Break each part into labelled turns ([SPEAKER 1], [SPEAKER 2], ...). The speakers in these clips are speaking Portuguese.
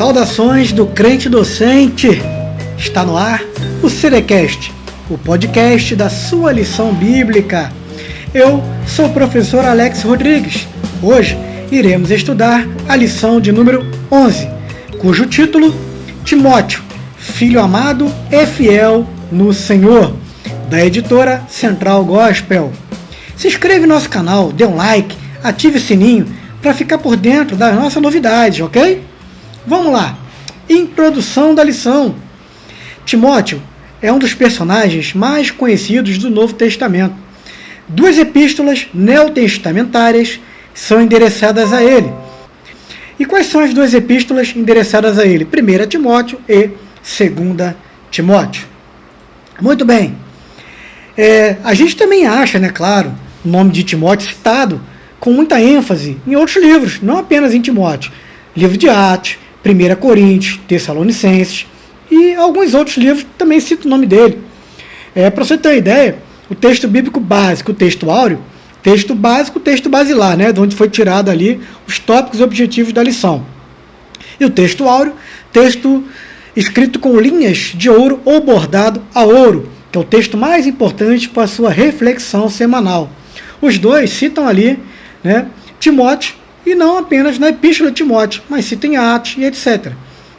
[SPEAKER 1] Saudações do crente docente! Está no ar o CDcast, o podcast da sua lição bíblica. Eu sou o professor Alex Rodrigues. Hoje iremos estudar a lição de número 11, cujo título, Timóteo, filho amado e fiel no Senhor, da editora Central Gospel. Se inscreve no nosso canal, dê um like, ative o sininho para ficar por dentro das nossas novidades, ok? Vamos lá! Introdução da lição. Timóteo é um dos personagens mais conhecidos do Novo Testamento. Duas epístolas neotestamentárias são endereçadas a ele. E quais são as duas epístolas endereçadas a ele? 1 Timóteo e 2 Timóteo. Muito bem. A gente também acha, claro, o nome de Timóteo citado com muita ênfase em outros livros, não apenas em Timóteo. Livro de Atos, 1 Coríntios, Tessalonicenses e alguns outros livros também citam o nome dele. Para você ter uma ideia, o texto bíblico básico, o texto áureo, texto básico, texto basilar, de onde foi tirado ali os tópicos e objetivos da lição. E o texto áureo, texto escrito com linhas de ouro ou bordado a ouro, que é o texto mais importante para a sua reflexão semanal. Os dois citam ali Timóteo, e não apenas na epístola de Timóteo, mas citam em Atos e etc.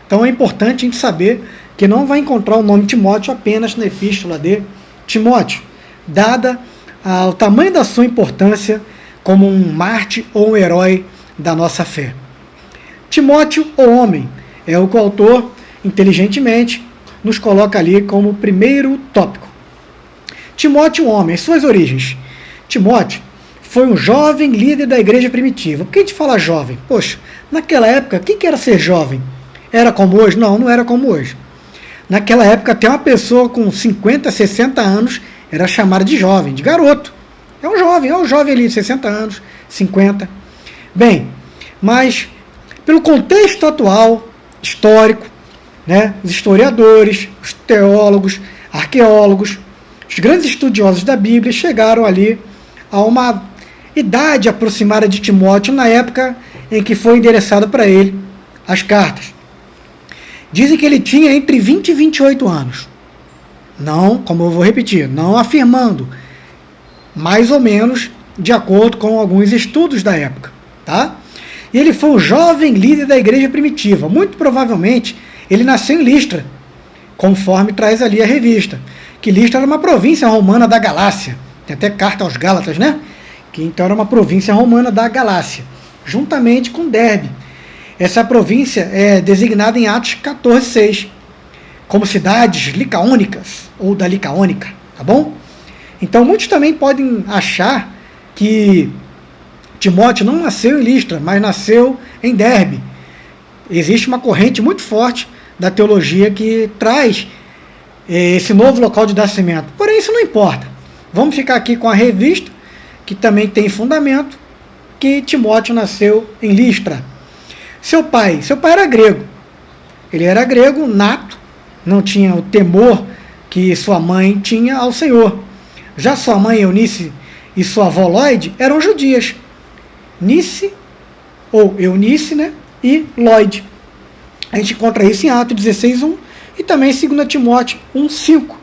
[SPEAKER 1] Então é importante a gente saber que não vai encontrar o nome Timóteo apenas na epístola de Timóteo, dada o tamanho da sua importância como um mártir ou um herói da nossa fé. Timóteo, o homem, é o que o autor, inteligentemente, nos coloca ali como primeiro tópico. Timóteo, o homem, as suas origens. Timóteo foi um jovem líder da igreja primitiva. Por que a gente fala jovem? Poxa, naquela época, o que era ser jovem? Era como hoje? Não, não era como hoje. Naquela época, até uma pessoa com 50, 60 anos era chamada de jovem, de garoto. É um jovem ali de 60 anos, 50. Bem, mas pelo contexto atual, histórico, os historiadores, os teólogos, arqueólogos, os grandes estudiosos da Bíblia chegaram ali a uma idade aproximada de Timóteo na época em que foi endereçado para ele as cartas. Dizem que ele tinha entre 20 e 28 anos. Não, como eu vou repetir, não afirmando, mais ou menos de acordo com alguns estudos da época. E ele foi um jovem líder da igreja primitiva. Muito provavelmente ele nasceu em Listra, conforme traz ali a revista, que Listra era uma província romana da Galácia. Tem até carta aos Gálatas, que então era uma província romana da Galácia, juntamente com Derbe. Essa província é designada em Atos 14:6 como cidades licaônicas, ou da Licaônica, tá bom? Então muitos também podem achar que Timóteo não nasceu em Listra, mas nasceu em Derbe. Existe uma corrente muito forte da teologia que traz esse novo local de nascimento. Porém, isso não importa. Vamos ficar aqui com a revista, que também tem fundamento, que Timóteo nasceu em Listra. Seu pai era grego. Ele era grego nato, não tinha o temor que sua mãe tinha ao Senhor. Já sua mãe Eunice e sua avó Lloyd eram judias. Nice, ou Eunice, e Lloyd. A gente encontra isso em Atos 16:1 e também em 2 Timóteo 1:5.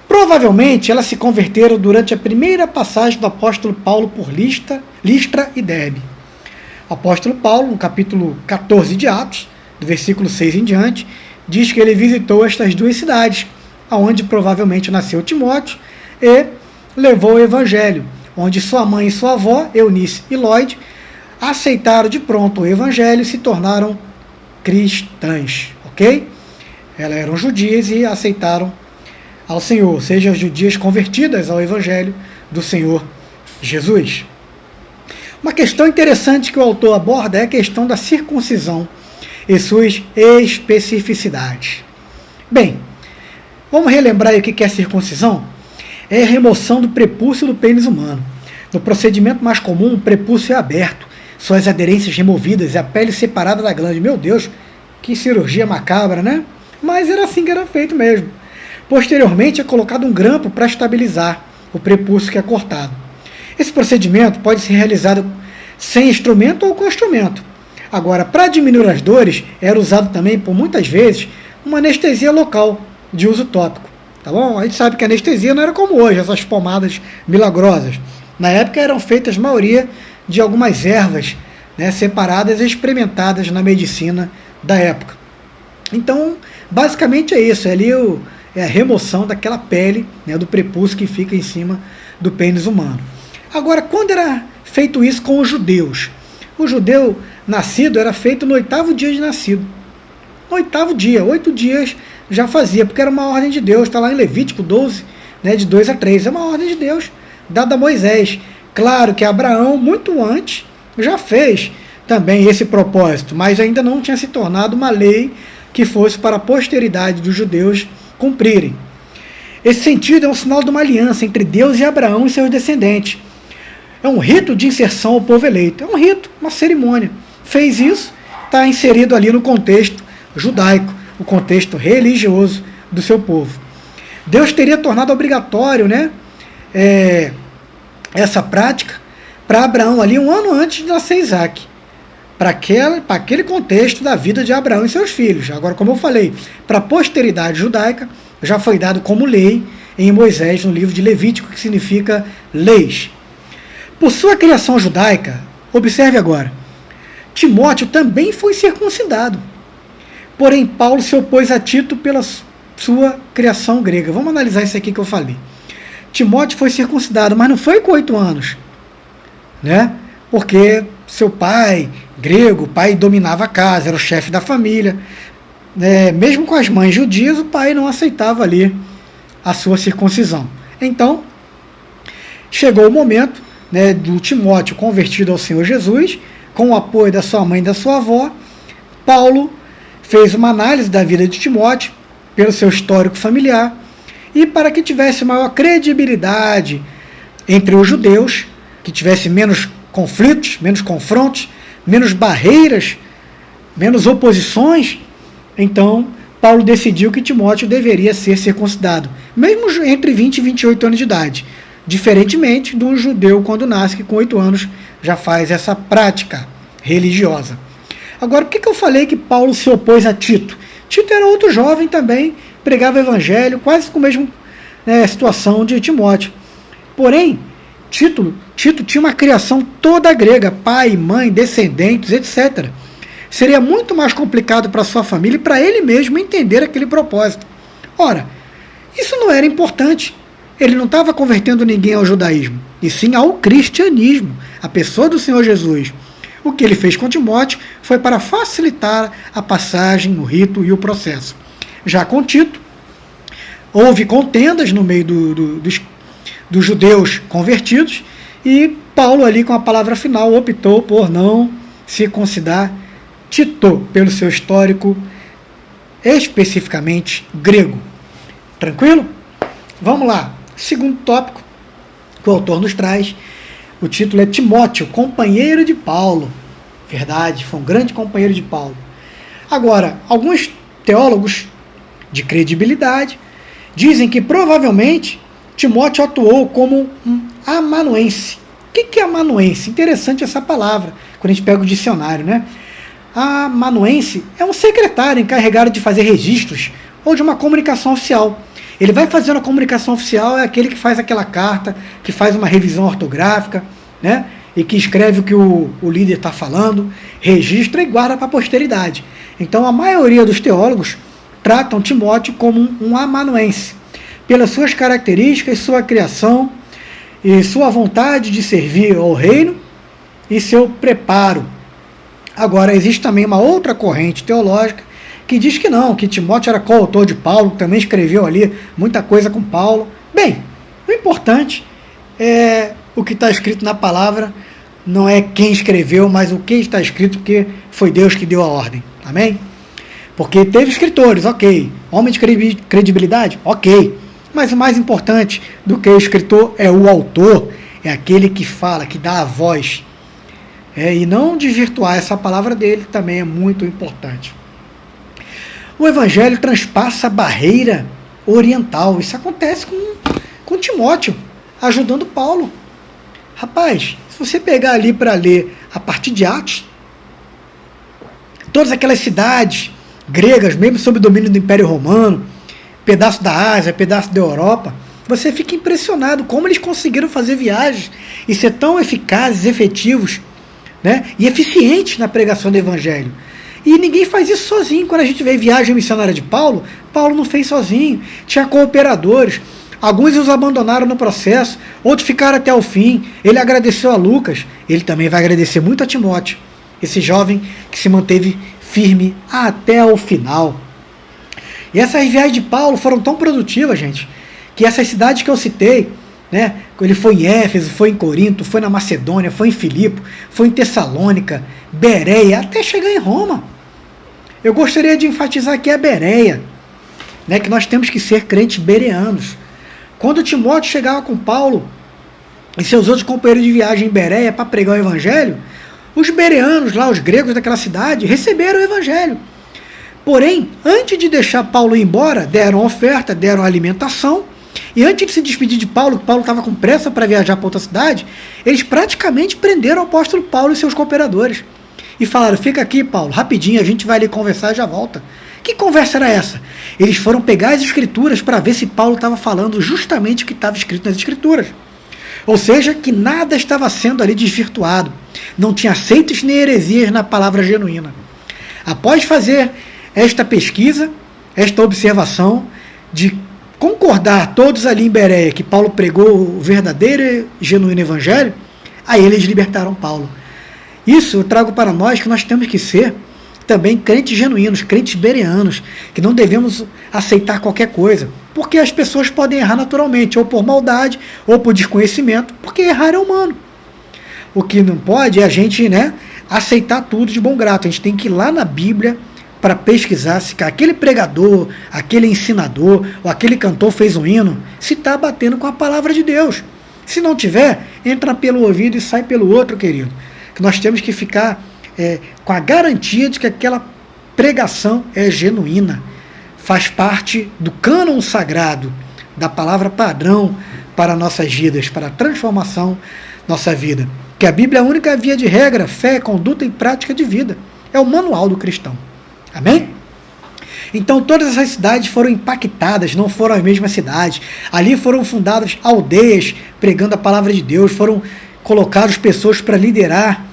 [SPEAKER 1] Provavelmente elas se converteram durante a primeira passagem do apóstolo Paulo por Listra e Derbe. O apóstolo Paulo, no capítulo 14 de Atos, do versículo 6 em diante, diz que ele visitou estas duas cidades, onde provavelmente nasceu Timóteo, e levou o evangelho, onde sua mãe e sua avó, Eunice e Lloyd, aceitaram de pronto o evangelho e se tornaram cristãs, ok? Elas eram judias e aceitaram ao Senhor, ou seja, as judias convertidas ao evangelho do Senhor Jesus. Uma questão interessante que o autor aborda é a questão da circuncisão e suas especificidades. Bem, vamos relembrar aí o que é circuncisão? É a remoção do prepúcio do pênis humano. No procedimento mais comum, o prepúcio é aberto, suas aderências removidas e a pele separada da glândula. Meu Deus, que cirurgia macabra, Mas era assim que era feito mesmo. Posteriormente é colocado um grampo para estabilizar o prepúcio que é cortado. Esse procedimento pode ser realizado sem instrumento ou com instrumento. Agora, para diminuir as dores, era usado também, por muitas vezes, uma anestesia local, de uso tópico. Tá bom? A gente sabe que a anestesia não era como hoje, essas pomadas milagrosas. Na época eram feitas, a maioria, de algumas ervas, né, separadas e experimentadas na medicina da época. Então, basicamente é isso, é ali é a remoção daquela pele, né, do prepúcio que fica em cima do pênis humano. Agora, quando era feito isso com os judeus? O judeu nascido era feito no 8º dia de nascido. No 8º dia, 8 dias já fazia, porque era uma ordem de Deus, está lá em Levítico 12, né, de 2 a 3, é uma ordem de Deus dada a Moisés. Claro que Abraão, muito antes, já fez também esse propósito, mas ainda não tinha se tornado uma lei que fosse para a posteridade dos judeus cumprirem. Esse sentido é um sinal de uma aliança entre Deus e Abraão e seus descendentes. É um rito de inserção ao povo eleito, é um rito, uma cerimônia. Fez isso, está inserido ali no contexto judaico, o contexto religioso do seu povo. Deus teria tornado obrigatório, né, essa prática para Abraão ali um ano antes de nascer Isaac, para aquele contexto da vida de Abraão e seus filhos. Agora, como eu falei, para a posteridade judaica, já foi dado como lei em Moisés, no livro de Levítico, que significa leis. Por sua criação judaica, observe agora, Timóteo também foi circuncidado. Porém, Paulo se opôs a Tito pela sua criação grega. Vamos analisar isso aqui que eu falei. Timóteo foi circuncidado, mas não foi com 8 anos, né? Porque seu pai, grego, o pai dominava a casa, era o chefe da família. Mesmo com as mães judias, o pai não aceitava ali a sua circuncisão. Então, chegou o momento, né, do Timóteo convertido ao Senhor Jesus, com o apoio da sua mãe e da sua avó. Paulo fez uma análise da vida de Timóteo, pelo seu histórico familiar, e para que tivesse maior credibilidade entre os judeus, que tivesse menos conflitos, menos confrontos, menos barreiras, menos oposições, então Paulo decidiu que Timóteo deveria ser circuncidado, mesmo entre 20 e 28 anos de idade, diferentemente de um judeu quando nasce, que com 8 anos já faz essa prática religiosa. Agora, por que eu falei que Paulo se opôs a Tito? Tito era outro jovem também, pregava o evangelho, quase com a mesma situação de Timóteo. Porém, Tito tinha uma criação toda grega, pai, mãe, descendentes, etc. Seria muito mais complicado para sua família e para ele mesmo entender aquele propósito. Ora, isso não era importante. Ele não estava convertendo ninguém ao judaísmo, e sim ao cristianismo, a pessoa do Senhor Jesus. O que ele fez com Timóteo foi para facilitar a passagem, o rito e o processo. Já com Tito, houve contendas no meio dos judeus convertidos, e Paulo ali com a palavra final optou por não circuncidar Tito, pelo seu histórico especificamente grego. Tranquilo? Vamos lá. Segundo tópico que o autor nos traz, o título é Timóteo, companheiro de Paulo. Verdade, foi um grande companheiro de Paulo. Agora, alguns teólogos de credibilidade dizem que provavelmente Timóteo atuou como um amanuense. O que é amanuense? Interessante essa palavra, quando a gente pega o dicionário, né? Amanuense é um secretário encarregado de fazer registros ou de uma comunicação oficial. Ele vai fazendo a comunicação oficial, é aquele que faz aquela carta, que faz uma revisão ortográfica, né? E que escreve o que o líder está falando, registra e guarda para a posteridade. Então a maioria dos teólogos tratam Timóteo como um amanuense, pelas suas características, sua criação e sua vontade de servir ao reino e seu preparo. Agora, existe também uma outra corrente teológica que diz que não, que Timóteo era coautor de Paulo, que também escreveu ali muita coisa com Paulo. Bem, o importante é o que está escrito na palavra, não é quem escreveu, mas o que está escrito, porque foi Deus que deu a ordem. Amém? Porque teve escritores, ok. Homem de credibilidade, ok. Mas o mais importante do que o escritor é o autor, é aquele que fala, que dá a voz. E não desvirtuar essa palavra dele também é muito importante. O evangelho transpassa a barreira oriental. Isso acontece com Timóteo, ajudando Paulo. Rapaz, se você pegar ali para ler a partir de Atos, todas aquelas cidades gregas, mesmo sob o domínio do Império Romano, pedaço da Ásia, pedaço da Europa, você fica impressionado como eles conseguiram fazer viagens e ser tão eficazes, efetivos, né, e eficientes na pregação do Evangelho. E ninguém faz isso sozinho. Quando a gente vê viagem missionária de Paulo, Paulo não fez sozinho, tinha cooperadores. Alguns os abandonaram no processo, outros ficaram até o fim. Ele agradeceu a Lucas, ele também vai agradecer muito a Timóteo, esse jovem que se manteve firme até o final. E essas viagens de Paulo foram tão produtivas, gente, que essas cidades que eu citei, né, ele foi em Éfeso, foi em Corinto, foi na Macedônia, foi em Filipe, foi em Tessalônica, Bereia, até chegar em Roma. Eu gostaria de enfatizar aqui a Bereia, né, que nós temos que ser crentes bereanos. Quando Timóteo chegava com Paulo e seus outros companheiros de viagem em Bereia para pregar o Evangelho, os bereanos lá, os gregos daquela cidade, receberam o Evangelho. Porém, antes de deixar Paulo ir embora, deram oferta, deram alimentação, e antes de se despedir de Paulo, que Paulo estava com pressa para viajar para outra cidade, eles praticamente prenderam o apóstolo Paulo e seus cooperadores. E falaram, fica aqui, Paulo, rapidinho, a gente vai ali conversar e já volta. Que conversa era essa? Eles foram pegar as escrituras para ver se Paulo estava falando justamente o que estava escrito nas escrituras. Ou seja, que nada estava sendo ali desvirtuado. Não tinha aceitos nem heresias na palavra genuína. Após fazer esta pesquisa, esta observação, de concordar todos ali em Bereia que Paulo pregou o verdadeiro e genuíno evangelho, aí eles libertaram Paulo. Isso eu trago para nós, que nós temos que ser também crentes genuínos, crentes bereanos, que não devemos aceitar qualquer coisa, porque as pessoas podem errar naturalmente, ou por maldade, ou por desconhecimento, porque errar é humano. O que não pode é a gente, né, aceitar tudo de bom grado. A gente tem que ir lá na Bíblia para pesquisar se aquele pregador, aquele ensinador, ou aquele cantor fez um hino, se está batendo com a palavra de Deus. Se não tiver, entra pelo ouvido e sai pelo outro, querido. Que nós temos que ficar com a garantia de que aquela pregação é genuína, faz parte do cânon sagrado, da palavra padrão para nossas vidas, para a transformação da nossa vida. Que a Bíblia é a única via de regra, fé, conduta e prática de vida. É o manual do cristão. Amém? Então todas essas cidades foram impactadas, não foram as mesmas cidades. Ali foram fundadas aldeias pregando a palavra de Deus, foram colocadas pessoas para liderar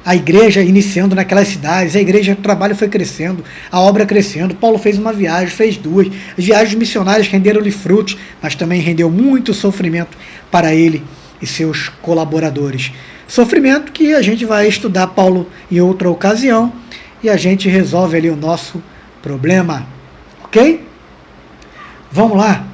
[SPEAKER 1] a igreja, iniciando naquelas cidades. A igreja, o trabalho foi crescendo, a obra crescendo. Paulo fez uma viagem, fez duas. As viagens missionárias renderam-lhe frutos, mas também rendeu muito sofrimento para ele e seus colaboradores. Sofrimento que a gente vai estudar Paulo em outra ocasião e a gente resolve ali o nosso problema. Ok? Vamos lá.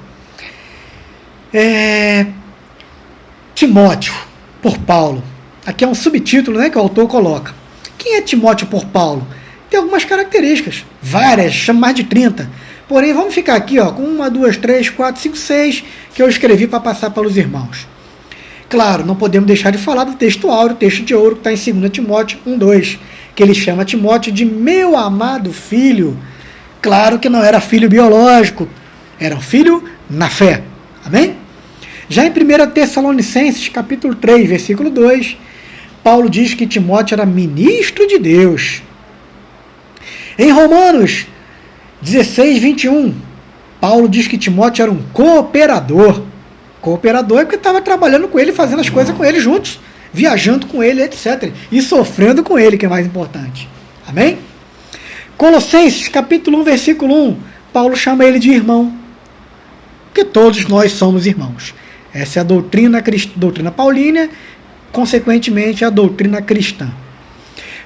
[SPEAKER 1] Timóteo, por Paulo. Aqui é um subtítulo, né, que o autor coloca. Quem é Timóteo por Paulo? Tem algumas características, várias, chamo mais de 30. Porém, vamos ficar aqui com 1, 2, 3, 4, 5, 6, que eu escrevi para passar para os irmãos. Claro, não podemos deixar de falar do texto áureo, texto de ouro, que está em 2 Timóteo 1, 2, que ele chama Timóteo de meu amado filho. Claro que não era filho biológico, era um filho na fé. Amém? Já em 1 Tessalonicenses, capítulo 3, versículo 2, Paulo diz que Timóteo era ministro de Deus. Em Romanos 16, 21, Paulo diz que Timóteo era um cooperador. Cooperador é porque estava trabalhando com ele, fazendo as coisas com ele juntos, viajando com ele, etc. E sofrendo com ele, que é mais importante. Amém? Colossenses, capítulo 1, versículo 1, Paulo chama ele de irmão, porque todos nós somos irmãos. Essa é a doutrina paulina, consequentemente a doutrina cristã.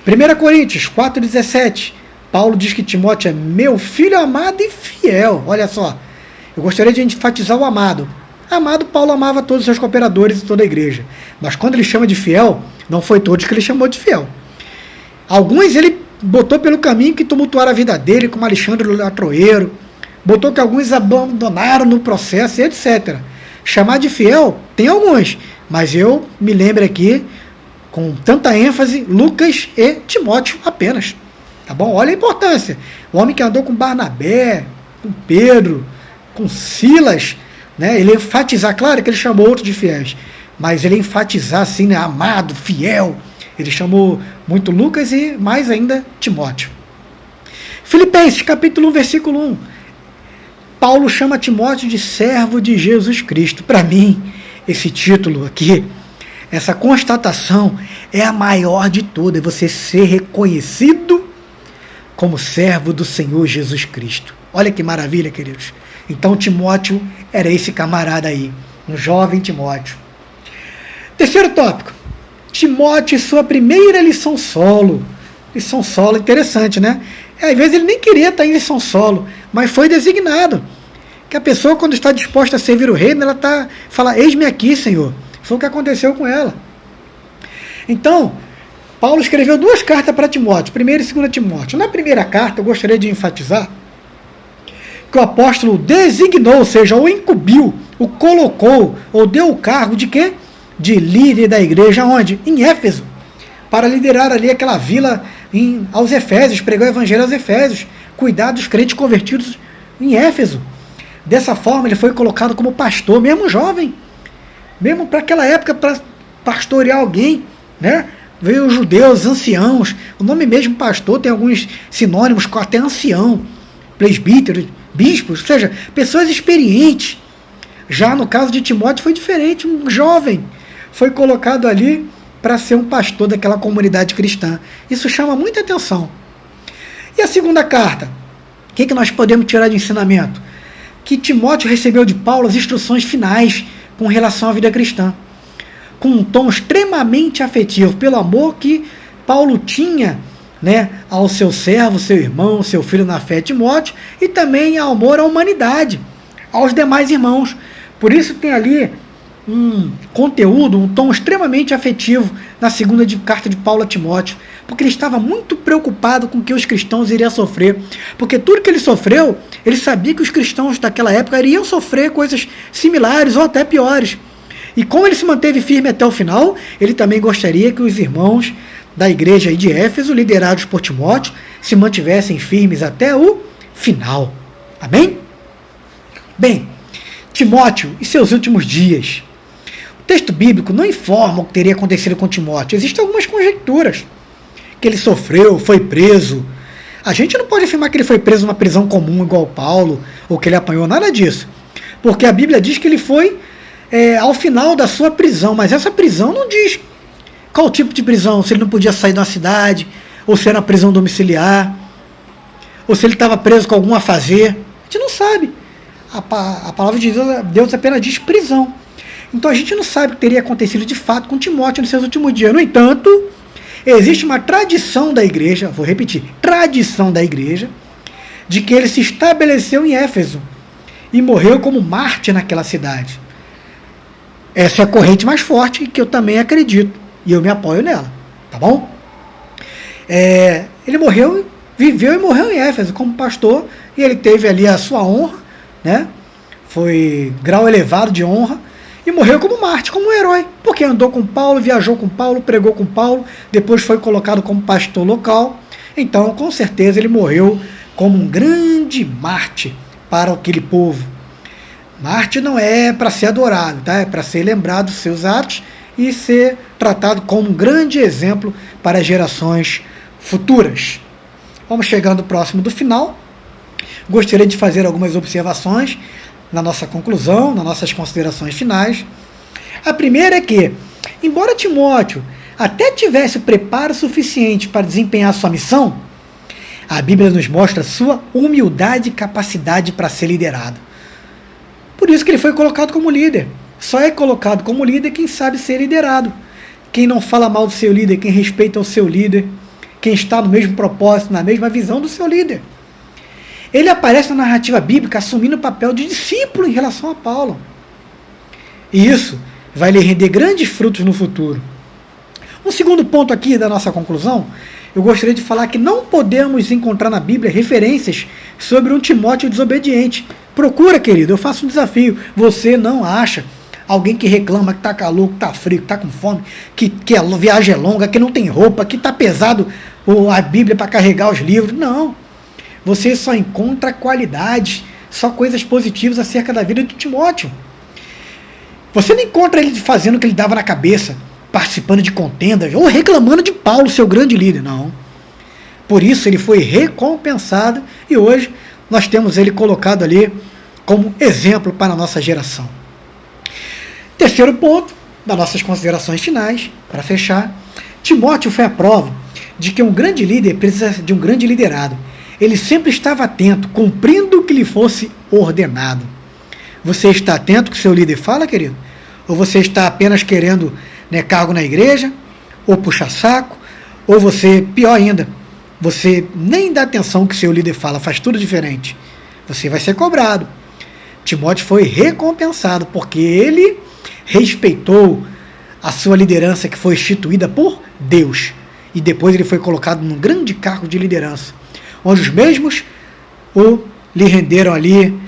[SPEAKER 1] 1 Coríntios 4,17, Paulo diz que Timóteo é meu filho amado e fiel. Olha só, eu gostaria de enfatizar o amado. Amado, Paulo amava todos os seus cooperadores e toda a igreja. Mas quando ele chama de fiel, não foi todos que ele chamou de fiel. Alguns ele botou pelo caminho que tumultuaram a vida dele, como Alexandre o Latroeiro, botou que alguns abandonaram no processo, etc. Chamar de fiel, tem alguns, mas eu me lembro aqui, com tanta ênfase, Lucas e Timóteo apenas. Tá bom? Olha a importância. O homem que andou com Barnabé, com Pedro, com Silas, né? Ele enfatizar, claro que ele chamou outros de fiéis, mas ele enfatizar assim, né? Amado, fiel. Ele chamou muito Lucas e mais ainda Timóteo. Filipenses, capítulo 1, versículo 1. Paulo chama Timóteo de servo de Jesus Cristo. Para mim, esse título aqui, essa constatação é a maior de todas, é você ser reconhecido como servo do Senhor Jesus Cristo. Olha que maravilha, queridos. Então Timóteo era esse camarada aí, um jovem Timóteo. Terceiro tópico, Timóteo e sua primeira lição solo. Lição solo, interessante, né? Às vezes ele nem queria estar em lição solo, mas foi designado. Que a pessoa, quando está disposta a servir o reino, ela fala, eis-me aqui, Senhor. Foi o que aconteceu com ela. Então, Paulo escreveu 2 cartas para Timóteo, 1ª e 2ª Timóteo. Na primeira carta, eu gostaria de enfatizar que o apóstolo designou, ou seja, o incumbiu, o colocou, ou deu o cargo de quê? De líder da igreja, onde? Em Éfeso, para liderar ali aquela vila aos Efésios, pregar o evangelho aos Efésios, cuidar dos crentes convertidos em Éfeso. Dessa forma, ele foi colocado como pastor, mesmo jovem, mesmo para aquela época, para pastorear alguém, né? Veio os judeus, anciãos, o nome mesmo pastor tem alguns sinônimos, até ancião, presbítero, bispos, ou seja, pessoas experientes. Já no caso de Timóteo foi diferente, um jovem foi colocado ali para ser um pastor daquela comunidade cristã. Isso chama muita atenção. E a segunda carta? O que nós podemos tirar de ensinamento? Que Timóteo recebeu de Paulo as instruções finais com relação à vida cristã, com um tom extremamente afetivo, pelo amor que Paulo tinha, né, ao seu servo, seu irmão, seu filho na fé, Timóteo, e também ao amor à humanidade, aos demais irmãos. Por isso tem ali um conteúdo, um tom extremamente afetivo na segunda carta de Paulo a Timóteo, porque ele estava muito preocupado com o que os cristãos iriam sofrer, porque tudo que ele sofreu, ele sabia que os cristãos daquela época iriam sofrer coisas similares ou até piores. E como ele se manteve firme até o final, ele também gostaria que os irmãos da igreja de Éfeso, liderados por Timóteo, se mantivessem firmes até o final. Amém? Bem, Timóteo e seus últimos dias. O texto bíblico não informa o que teria acontecido com Timóteo. Existem algumas conjecturas. Que ele sofreu, foi preso. A gente não pode afirmar que ele foi preso numa prisão comum igual Paulo, ou que ele apanhou, nada disso. Porque a Bíblia diz que ele foi ao final da sua prisão, mas essa prisão não diz qual tipo de prisão, se ele não podia sair da cidade, ou se era prisão domiciliar, ou se ele estava preso com algum afazer. A gente não sabe. A palavra de Deus apenas diz prisão. Então a gente não sabe o que teria acontecido de fato com Timóteo nos seus últimos dias. No entanto, existe uma tradição da igreja, vou repetir, tradição da igreja, de que ele se estabeleceu em Éfeso e morreu como mártir naquela cidade. Essa é a corrente mais forte que eu também acredito, e eu me apoio nela, tá bom? Ele morreu, viveu e morreu em Éfeso como pastor, e ele teve ali a sua honra, né? Foi grau elevado de honra, e morreu como mártir, como um herói, porque andou com Paulo, viajou com Paulo, pregou com Paulo, depois foi colocado como pastor local. Então, com certeza, ele morreu como um grande mártir para aquele povo. Mártir não é para ser adorado, tá? É para ser lembrado dos seus atos e ser tratado como um grande exemplo para as gerações futuras. Vamos chegando próximo do final. Gostaria de fazer algumas observações na nossa conclusão, nas nossas considerações finais. A primeira é que, embora Timóteo até tivesse o preparo suficiente para desempenhar sua missão, a Bíblia nos mostra sua humildade e capacidade para ser liderado. Por isso que ele foi colocado como líder. Só é colocado como líder quem sabe ser liderado. Quem não fala mal do seu líder, quem respeita o seu líder, quem está no mesmo propósito, na mesma visão do seu líder. Ele aparece na narrativa bíblica assumindo o papel de discípulo em relação a Paulo. E isso vai lhe render grandes frutos no futuro. Um segundo ponto aqui da nossa conclusão, eu gostaria de falar que não podemos encontrar na Bíblia referências sobre um Timóteo desobediente. Procura, querido, eu faço um desafio. Você não acha alguém que reclama que está calor, que está frio, que está com fome, que a viagem é longa, que não tem roupa, que está pesado a Bíblia para carregar os livros? Não. Você só encontra qualidades, só coisas positivas acerca da vida de Timóteo. Você não encontra ele fazendo o que ele dava na cabeça, participando de contendas, ou reclamando de Paulo, seu grande líder. Não. Por isso ele foi recompensado e hoje nós temos ele colocado ali como exemplo para a nossa geração. Terceiro ponto, das nossas considerações finais, para fechar, Timóteo foi a prova de que um grande líder precisa de um grande liderado. Ele sempre estava atento, cumprindo o que lhe fosse ordenado. Você está atento ao que seu líder fala, querido? Ou você está apenas querendo, cargo na igreja, ou puxar saco, ou você, pior ainda, você nem dá atenção ao que seu líder fala, faz tudo diferente. Você vai ser cobrado. Timóteo foi recompensado porque ele respeitou a sua liderança que foi instituída por Deus. E depois ele foi colocado num grande cargo de liderança, onde os mesmos lhe renderam ali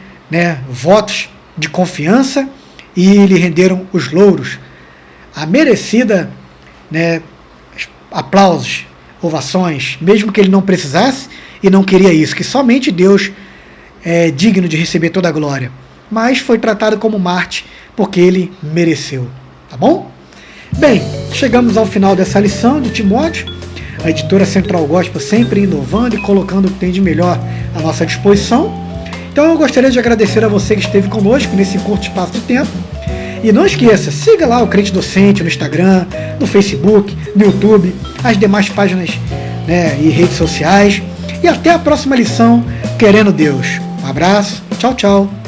[SPEAKER 1] votos de confiança e lhe renderam os louros, a merecida aplausos, ovações, mesmo que ele não precisasse e não queria isso, que somente Deus é digno de receber toda a glória, mas foi tratado como Marte porque ele mereceu, tá bom? Bem, chegamos ao final dessa lição de Timóteo, a editora Central Gospel sempre inovando e colocando o que tem de melhor à nossa disposição. Então eu gostaria de agradecer a você que esteve conosco nesse curto espaço de tempo. E não esqueça, siga lá o Crente Docente no Instagram, no Facebook, no YouTube, as demais páginas e redes sociais. E até a próxima lição, querendo Deus. Um abraço, tchau, tchau.